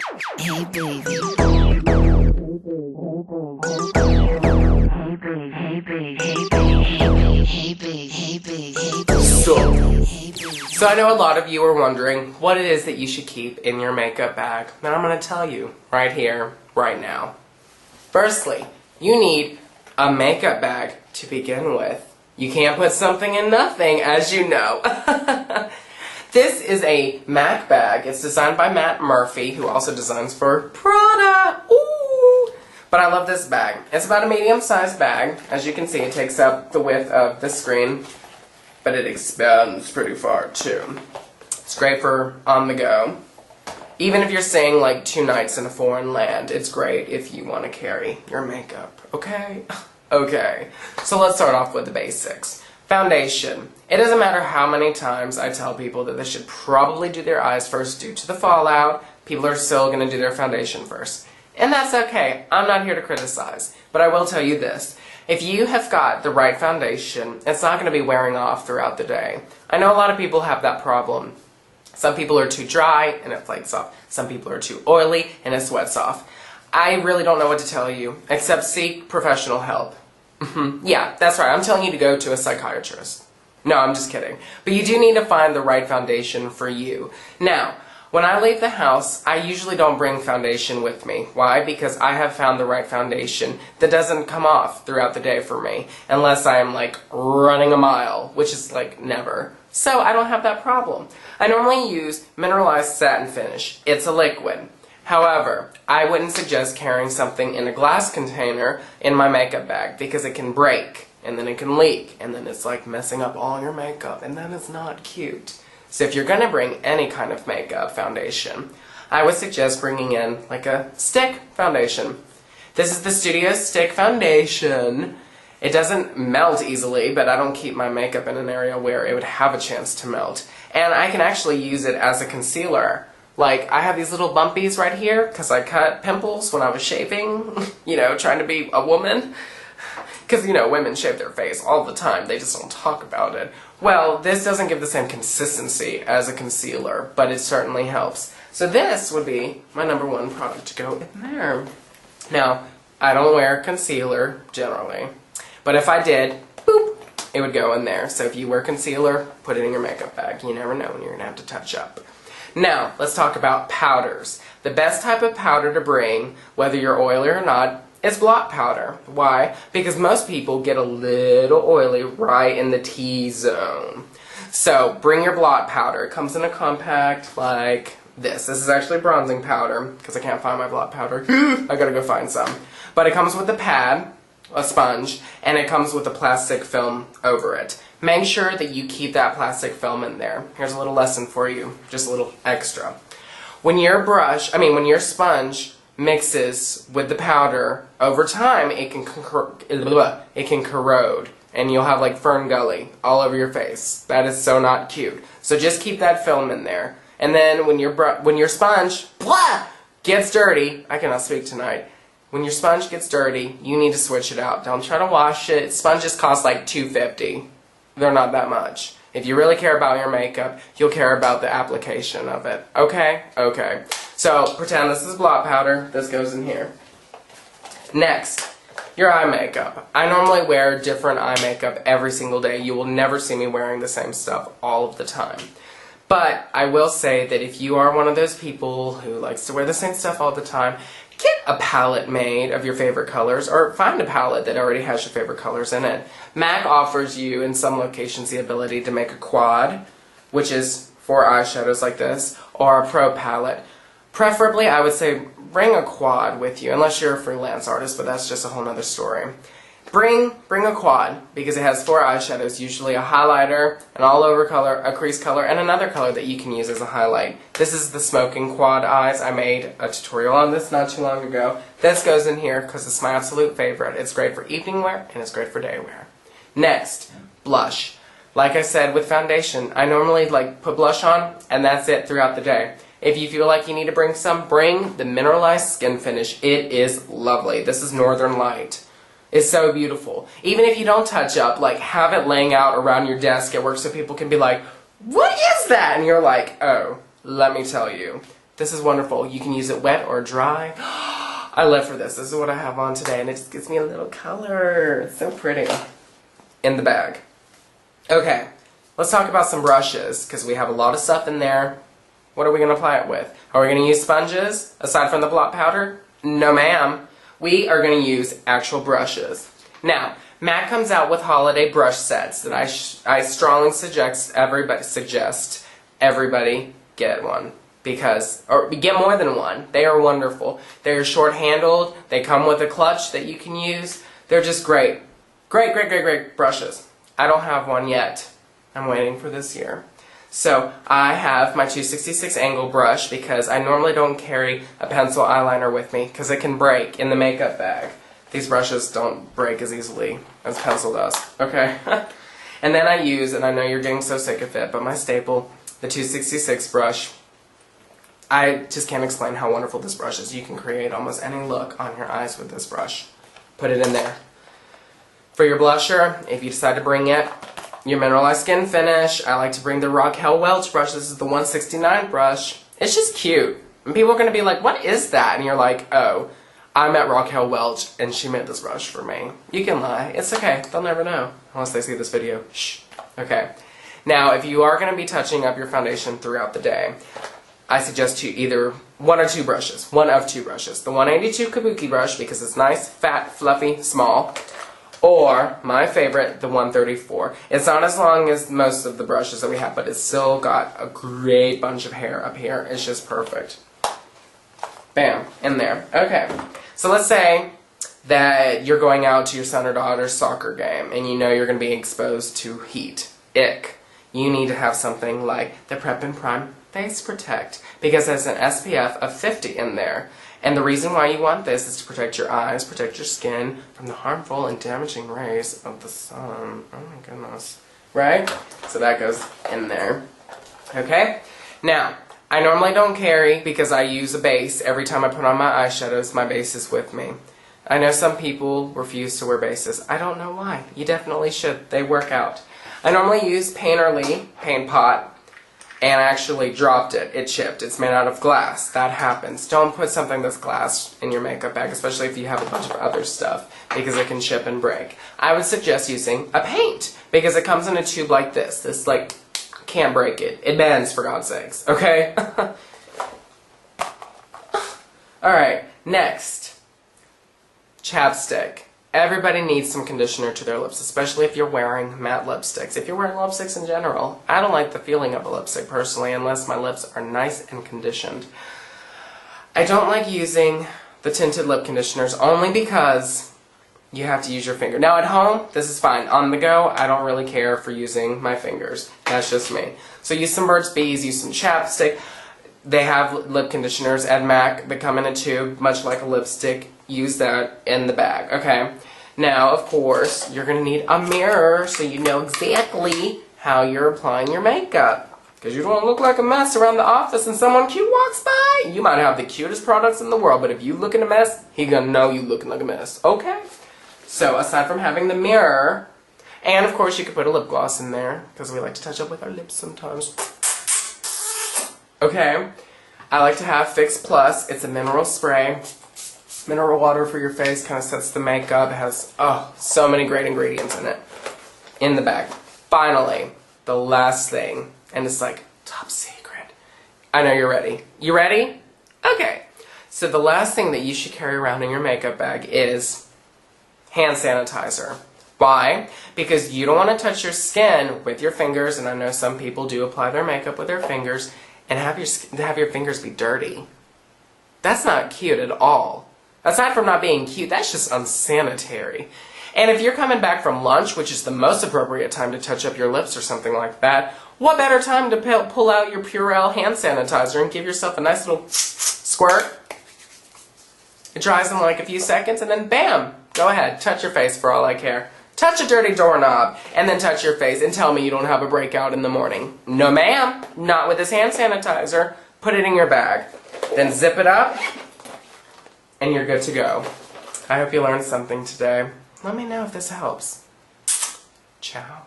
Hey baby. So I know a lot of you are wondering what it is that you should keep in your makeup bag, and I'm going to tell you right here, right now. Firstly, you need a makeup bag to begin with. You can't put something in nothing, as you know. This is a MAC bag. It's designed by Matt Murphy, who also designs for Prada. Ooh! But I love this bag. It's about a medium-sized bag. As you can see, it takes up the width of the screen, but it expands pretty far, too. It's great for on the go. Even if you're staying like 2 nights in a foreign land, it's great if you want to carry your makeup, okay? Okay, so let's start off with the basics. Foundation. It doesn't matter how many times I tell people that they should probably do their eyes first due to the fallout, people are still going to do their foundation first. And that's okay. I'm not here to criticize. But I will tell you this. If you have got the right foundation, it's not going to be wearing off throughout the day. I know a lot of people have that problem. Some people are too dry and it flakes off. Some people are too oily and it sweats off. I really don't know what to tell you, except seek professional help. Yeah, that's right. I'm telling you to go to a psychiatrist. No, I'm just kidding. But you do need to find the right foundation for you. Now, when I leave the house, I usually don't bring foundation with me. Why? Because I have found the right foundation that doesn't come off throughout the day for me, unless I am like running a mile, which is like never. So I don't have that problem. I normally use mineralized satin finish. It's a liquid. However, I wouldn't suggest carrying something in a glass container in my makeup bag because it can break and then it can leak and then it's like messing up all your makeup and that is not cute. So if you're going to bring any kind of makeup foundation, I would suggest bringing in like a stick foundation. This is the Studio Stick Foundation. It doesn't melt easily, but I don't keep my makeup in an area where it would have a chance to melt. And I can actually use it as a concealer. Like, I have these little bumpies right here because I cut pimples when I was shaving, you know, trying to be a woman. Because, you know, women shave their face all the time. They just don't talk about it. Well, this doesn't give the same consistency as a concealer, but it certainly helps. So this would be my #1 product to go in there. Now, I don't wear concealer, generally. But if I did, boop, it would go in there. So if you wear concealer, put it in your makeup bag. You never know when you're going to have to touch up. Now, let's talk about powders. The best type of powder to bring, whether you're oily or not, is blot powder. Why? Because most people get a little oily right in the T-zone. So, bring your blot powder. It comes in a compact like this. This is actually bronzing powder, because I can't find my blot powder. I gotta go find some. But it comes with a pad, a sponge, and it comes with a plastic film over it. Make sure that you keep that plastic film in there. Here's a little lesson for you, just a little extra. When your sponge mixes with the powder, over time it can corrode, and you'll have like fern gully all over your face. That is so not cute. So just keep that film in there. And then when your sponge gets dirty, I cannot speak tonight. When your sponge gets dirty, you need to switch it out. Don't try to wash it. Sponges cost like $2.50. They're not that much. If you really care about your makeup, you'll care about the application of it. Okay? Okay. So, pretend this is blot powder. This goes in here. Next, your eye makeup. I normally wear different eye makeup every single day. You will never see me wearing the same stuff all of the time. But I will say that if you are one of those people who likes to wear the same stuff all the time, get a palette made of your favorite colors, or find a palette that already has your favorite colors in it. MAC offers you, in some locations, the ability to make a quad, which is 4 eyeshadows like this, or a pro palette. Preferably, I would say, bring a quad with you, unless you're a freelance artist, but that's just a whole nother story. Bring a quad, because it has 4 eyeshadows, usually a highlighter, an all-over color, a crease color, and another color that you can use as a highlight. This is the smoking quad eyes. I made a tutorial on this not too long ago. This goes in here because it's my absolute favorite. It's great for evening wear, and it's great for day wear. Next, blush. Like I said with foundation, I normally put blush on, and that's it throughout the day. If you feel like you need to bring some, bring the mineralized skin finish. It is lovely. This is Northern Light. It's so beautiful. Even if you don't touch up, have it laying out around your desk at work so people can be like, what is that? And you're like, oh, let me tell you. This is wonderful. You can use it wet or dry. I live for this. This is what I have on today, and it just gives me a little color. It's so pretty. In the bag. Okay, let's talk about some brushes, because we have a lot of stuff in there. What are we going to apply it with? Are we going to use sponges, aside from the blot powder? No, ma'am. We are going to use actual brushes. Now, MAC comes out with holiday brush sets that I strongly suggest everybody get one. Or get more than one. They are wonderful. They're short-handled. They come with a clutch that you can use. They're just great. Great, great, great, great brushes. I don't have one yet. I'm waiting for this year. So I have my 266 angle brush because I normally don't carry a pencil eyeliner with me because it can break in the makeup bag. These brushes don't break as easily as pencil does. Okay? And then I use, and I know you're getting so sick of it, but my staple, the 266 brush. I just can't explain how wonderful this brush is. You can create almost any look on your eyes with this brush. Put it in there. For your blusher, if you decide to bring it, your mineralized skin finish, I like to bring the Raquel Welch brush. This is the 169 brush. It's just cute. And people are going to be like, what is that? And you're like, oh, I met Raquel Welch and she made this brush for me. You can lie. It's okay. They'll never know. Unless they see this video. Shh. Okay. Now, if you are going to be touching up your foundation throughout the day, I suggest you either one of two brushes. The 182 Kabuki brush because it's nice, fat, fluffy, small. Or, my favorite, the 134. It's not as long as most of the brushes that we have, but it's still got a great bunch of hair up here. It's just perfect. Bam, in there. Okay, so let's say that you're going out to your son or daughter's soccer game and you know you're going to be exposed to heat. Ick. You need to have something like the Prep and Prime Face Protect because there's an SPF of 50 in there. And the reason why you want this is to protect your eyes, protect your skin from the harmful and damaging rays of the sun. Oh my goodness. Right? So that goes in there. Okay? Now, I normally don't carry because I use a base. Every time I put on my eyeshadows, my base is with me. I know some people refuse to wear bases. I don't know why. You definitely should. They work out. I normally use Painterly Paint Pot. And I actually dropped it. It chipped. It's made out of glass. That happens. Don't put something that's glass in your makeup bag, especially if you have a bunch of other stuff, because it can chip and break. I would suggest using a paint, because it comes in a tube like this. This, like, can't break it. It bends, for God's sakes. Okay? Alright, next. Chapstick. Everybody needs some conditioner to their lips, especially if you're wearing matte lipsticks. If you're wearing lipsticks in general, I don't like the feeling of a lipstick personally unless my lips are nice and conditioned. I don't like using the tinted lip conditioners only because you have to use your finger. Now at home, this is fine. On the go, I don't really care for using my fingers. That's just me. So use some Burt's Bees, use some chapstick. They have lip conditioners at MAC that come in a tube, much like a lipstick. Use that in the bag, okay? Now, of course, you're going to need a mirror so you know exactly how you're applying your makeup. Because you don't want to look like a mess around the office and someone cute walks by. You might have the cutest products in the world, but if you looking a mess, he going to know you looking like a mess, okay? So, aside from having the mirror, and of course you could put a lip gloss in there, because we like to touch up with our lips sometimes. Okay, I like to have Fix Plus. It's a mineral spray. Mineral water for your face, kind of sets the makeup. It has, oh, so many great ingredients in it. In the bag. Finally, the last thing, and it's like top secret. I know you're ready. You ready? Okay. So the last thing that you should carry around in your makeup bag is hand sanitizer. Why? Because you don't want to touch your skin with your fingers, and I know some people do apply their makeup with their fingers, and have your fingers be dirty. That's not cute at all. Aside from not being cute, that's just unsanitary. And if you're coming back from lunch, which is the most appropriate time to touch up your lips or something like that, what better time to pull out your Purell hand sanitizer and give yourself a nice little squirt? It dries in like a few seconds and then bam! Go ahead, touch your face for all I care. Touch a dirty doorknob and then touch your face and tell me you don't have a breakout in the morning. No ma'am, not with this hand sanitizer. Put it in your bag. Then zip it up. And you're good to go. I hope you learned something today. Let me know if this helps. Ciao.